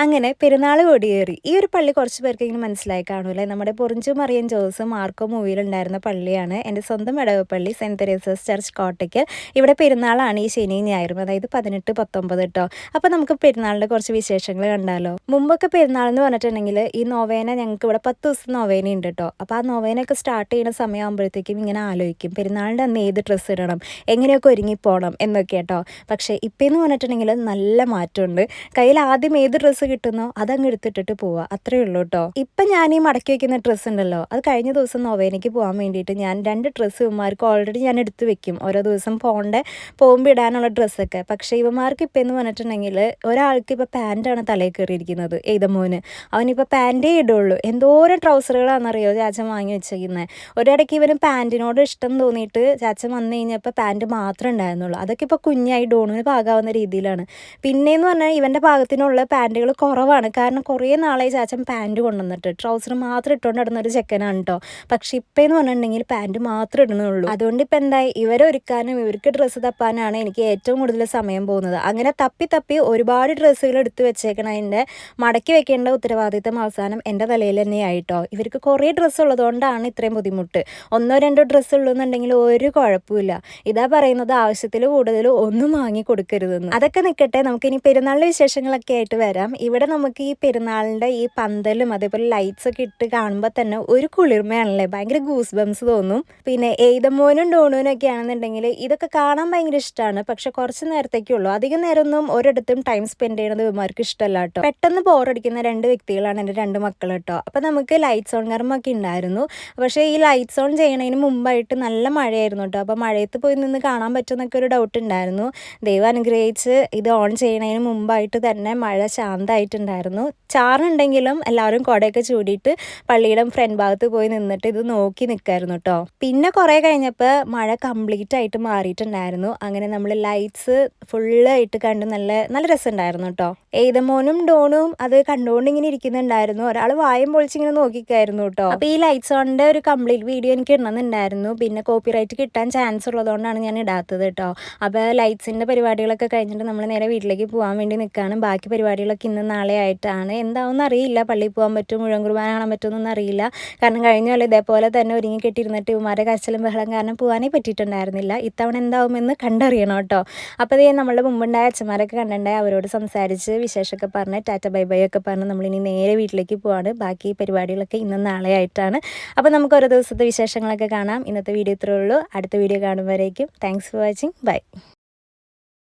അങ്ങനെ പെരുന്നാൾ കൊടിയേറി. ഈ ഒരു പള്ളി കുറച്ച് പേർക്ക് ഇങ്ങനെ മനസ്സിലായി കാണൂല്ലേ. നമ്മുടെ പൊറിഞ്ചു മറിയം ജോസ് മാർക്കോ മൂവിയിലുണ്ടായിരുന്ന പള്ളിയാണ്. എൻ്റെ സ്വന്തം ഇടവപ്പള്ളി സെൻറ്റ് തെരേസാസ് ചർച്ച് കോട്ടയ്ക്ക്. ഇവിടെ പെരുന്നാളാണ് ഈ ശനിയും ഞായറും, അതായത് 18, 19 കേട്ടോ. അപ്പോൾ നമുക്ക് പെരുന്നാളിൻ്റെ കുറച്ച് വിശേഷങ്ങൾ കണ്ടാലോ. മുമ്പൊക്കെ പെരുന്നാൾ എന്ന് പറഞ്ഞിട്ടുണ്ടെങ്കിൽ ഈ നോവേന ഞങ്ങൾക്ക് ഇവിടെ 10 ദിവസം നോവേന ഉണ്ട് കേട്ടോ. അപ്പോൾ ആ നോവേനയൊക്കെ സ്റ്റാർട്ട് ചെയ്യുന്ന സമയമാകുമ്പോഴത്തേക്കും ഇങ്ങനെ ആലോചിക്കും പെരുന്നാളിൻ്റെ അന്ന് ഏത് ഡ്രസ്സ് ഇടണം, എങ്ങനെയൊക്കെ ഒരുങ്ങിപ്പോകണം എന്നൊക്കെ കേട്ടോ. പക്ഷേ ഇപ്പം എന്ന് പറഞ്ഞിട്ടുണ്ടെങ്കിൽ നല്ല മാറ്റമുണ്ട്. കയ്യിൽ ആദ്യം ഏത് ഡ്രസ്സ് കിട്ടുന്നോ അതങ്ങ് എടുത്തിട്ടിട്ട് പോവുക, അത്രയേ ഉള്ളൂ കേട്ടോ. ഇപ്പം ഞാൻ ഈ മടക്കി വെക്കുന്ന ഡ്രസ്സ് ഉണ്ടല്ലോ, അത് കഴിഞ്ഞ ദിവസം നൊവേനയ്ക്ക് പോകാൻ വേണ്ടിയിട്ട് ഞാൻ 2 ഡ്രസ്സ് ഇവന്മാർക്ക് ഓൾറെഡി ഞാൻ എടുത്ത് വെക്കും, ഓരോ ദിവസം പോകുമ്പോൾ ഇടാനുള്ള ഡ്രസ്സൊക്കെ. പക്ഷേ ഇവന്മാർക്ക് ഇപ്പം എന്ന് പറഞ്ഞിട്ടുണ്ടെങ്കിൽ ഒരാൾക്ക് ഇപ്പോൾ പാൻറ്റാണ് തലയിൽ കയറിയിരിക്കുന്നത്, എഴുതമോന്. അവനിപ്പോൾ പാൻറ്റേ ഇടുള്ളൂ. എന്തോരം ട്രൗസറുകളാണെന്നറിയോ ചാച്ചൻ വാങ്ങി വെച്ചിരിക്കുന്നത്. ഒരിടയ്ക്ക് ഇവന് പാൻറ്റിനോട് ഇഷ്ടം തോന്നിയിട്ട് ചാച്ചൻ വന്നു കഴിഞ്ഞപ്പോൾ പാൻറ്റ് മാത്രമേ ഉണ്ടായിരുന്നുള്ളൂ. അതൊക്കെ ഇപ്പോൾ കുഞ്ഞായി ഡോണിന് പാകാവുന്ന രീതിയിലാണ്. പിന്നെയെന്ന് പറഞ്ഞാൽ ഇവൻ്റെ പാകത്തിനുള്ള പാൻറ്റുകൾ കുറവാണ്. കാരണം കുറേ നാളായി ചാച്ചൻ പാൻറ്റ് കൊണ്ടുവന്നിട്ട് ട്രൗസർ മാത്രം ഇട്ടുകൊണ്ട് നടന്നൊരു ചെക്കനാണ് കേട്ടോ. പക്ഷെ ഇപ്പം എന്ന് പറഞ്ഞിട്ടുണ്ടെങ്കിൽ പാൻറ്റ് മാത്രമേ ഇടുന്നുള്ളൂ. അതുകൊണ്ട് ഇപ്പം എന്തായി, ഇവരെ ഒരുക്കാനും ഇവർക്ക് ഡ്രസ്സ് തപ്പാനാണ് എനിക്ക് ഏറ്റവും കൂടുതൽ സമയം പോകുന്നത്. അങ്ങനെ തപ്പി ഒരുപാട് ഡ്രസ്സുകൾ എടുത്ത് വെച്ചേക്കണം. അതിൻ്റെ മടക്കി വെക്കേണ്ട ഉത്തരവാദിത്തം അവസാനം എൻ്റെ തലയിൽ തന്നെയായിട്ടോ. ഇവർക്ക് കുറേ ഡ്രസ്സ് ഉള്ളതുകൊണ്ടാണ് ഇത്രയും ബുദ്ധിമുട്ട്. 1, 2 ഡ്രസ്സ് ഉള്ളൂന്നുണ്ടെങ്കിൽ ഒരു കുഴപ്പമില്ല. ഇതാ പറയുന്നത് ആവശ്യത്തിൽ കൂടുതൽ ഒന്നും വാങ്ങി കൊടുക്കരുതെന്ന്. അതൊക്കെ നിൽക്കട്ടെ, നമുക്കിനി പെരുന്നാളിൻ്റെ വിശേഷങ്ങളൊക്കെ ആയിട്ട് വരാം. ഇവിടെ നമുക്ക് ഈ പെരുന്നാളിൻ്റെ ഈ പന്തലും അതേപോലെ ലൈറ്റ്സ് ഒക്കെ ഇട്ട് കാണുമ്പോൾ തന്നെ ഒരു കുളിർമയാണല്ലേ, ഭയങ്കര ഗൂസ് ബംസ് തോന്നും. പിന്നെ എയ്തമോനും ഡോണൂനും ഒക്കെ ആണെന്നുണ്ടെങ്കിൽ ഇതൊക്കെ കാണാൻ ഭയങ്കര ഇഷ്ടമാണ്. പക്ഷെ കുറച്ച് നേരത്തേക്കുള്ളൂ, അധികം നേരമൊന്നും ഒരിടത്തും ടൈം സ്പെൻഡ് ചെയ്യുന്നത് ഇവന്മാർക്ക് ഇഷ്ടമല്ല കേട്ടോ. പെട്ടെന്ന് ബോറടിക്കുന്ന 2 വ്യക്തികളാണ് എൻ്റെ 2 മക്കൾ കേട്ടോ. അപ്പോൾ നമുക്ക് ലൈറ്റ്സ് ഓൺ കർമ്മൊക്കെ ഉണ്ടായിരുന്നു. പക്ഷേ ഈ ലൈറ്റ്സ് ഓൺ ചെയ്യണതിന് മുമ്പായിട്ട് നല്ല മഴയായിരുന്നു കേട്ടോ. അപ്പോൾ മഴയത്ത് പോയി നിന്ന് കാണാൻ പറ്റുമെന്നൊക്കെ ഒരു ഡൗട്ട് ഉണ്ടായിരുന്നു. ദൈവം അനുഗ്രഹിച്ച് ഇത് ഓൺ ചെയ്യണതിന് മുമ്പായിട്ട് തന്നെ മഴ ശാന്തമായിട്ടുണ്ടായിരുന്നു. ചാറുണ്ടെങ്കിലും എല്ലാവരും കുടയൊക്കെ ചൂടിയിട്ട് പള്ളിയുടെ ഫ്രണ്ട് ഭാഗത്ത് പോയി നിന്നിട്ട് ഇത് നോക്കി നിൽക്കായിരുന്നു കേട്ടോ. പിന്നെ കുറേ കഴിഞ്ഞപ്പോൾ മഴ കംപ്ലീറ്റ് ആയിട്ട് മാറിയിട്ടുണ്ടായിരുന്നു. അങ്ങനെ നമ്മൾ ലൈറ്റ്സ് ഫുള്ളായിട്ട് കണ്ട് നല്ല നല്ല രസമുണ്ടായിരുന്നു കേട്ടോ. എയ്തമോനും ഡോണും അത് കണ്ടുകൊണ്ട് ഇങ്ങനെ ഇരിക്കുന്നുണ്ടായിരുന്നു. ഒരാൾ വായും പൊളിച്ചിങ്ങനെ നോക്കിക്കായിരുന്നു കേട്ടോ. അപ്പോൾ ഈ ലൈറ്റ്സ് ഓണിൻ്റെ ഒരു കംപ്ലീറ്റ് വീഡിയോ എനിക്ക് ഇടണമെന്നുണ്ടായിരുന്നു. പിന്നെ കോപ്പിറൈറ്റ് കിട്ടാൻ ചാൻസ് ഉള്ളതുകൊണ്ടാണ് ഞാൻ ഇടാത്തത് കേട്ടോ. അപ്പോൾ ലൈറ്റ്സിൻ്റെ പരിപാടികളൊക്കെ കഴിഞ്ഞിട്ട് നമ്മൾ നേരെ വീട്ടിലേക്ക് പോകാൻ വേണ്ടി നിൽക്കുകയാണ്. ബാക്കി പരിപാടികളൊക്കെ ഇന്ന് നാളെ ആയിട്ടാണ്. എന്താവുമെന്ന് അറിയില്ല, പള്ളിയിൽ പോകാൻ പറ്റും, മുഴുവൻ കുർബാന കാണാൻ പറ്റുമെന്നൊന്നും അറിയില്ല. കാരണം കഴിഞ്ഞ പോലെ ഇതേപോലെ തന്നെ ഒരുങ്ങി കെട്ടിയിരുന്നിട്ട് ഇവന്മാരെ കരച്ചിലും ബഹളം കാരണം പോകാനേ പറ്റിയിട്ടുണ്ടായിരുന്നില്ല. ഇത്തവണ എന്താവുമെന്ന് കണ്ടറിയണം കേട്ടോ. അപ്പോൾ ഇതേ നമ്മളുടെ മുമ്പുണ്ടായ അച്ഛന്മാരൊക്കെ കണ്ടിട്ടുണ്ടായി, അവരോട് സംസാരിച്ച് വിശേഷമൊക്കെ പറഞ്ഞ് ടാറ്റ ബൈ ബൈ ഒക്കെ പറഞ്ഞ് നമ്മളിനി നേരെ വീട്ടിലേക്ക് പോവാണ്. ബാക്കി പരിപാടികളൊക്കെ ഇന്ന് നാളെ ആയിട്ടാണ്. അപ്പോൾ നമുക്ക് ഓരോ ദിവസത്തെ വിശേഷങ്ങളൊക്കെ കാണാം. ഇന്നത്തെ വീഡിയോ ഇത്രയേ ഉള്ളൂ. അടുത്ത വീഡിയോ കാണുമ്പോഴേക്കും താങ്ക്സ് ഫോർ വാച്ചിങ്. ബൈ.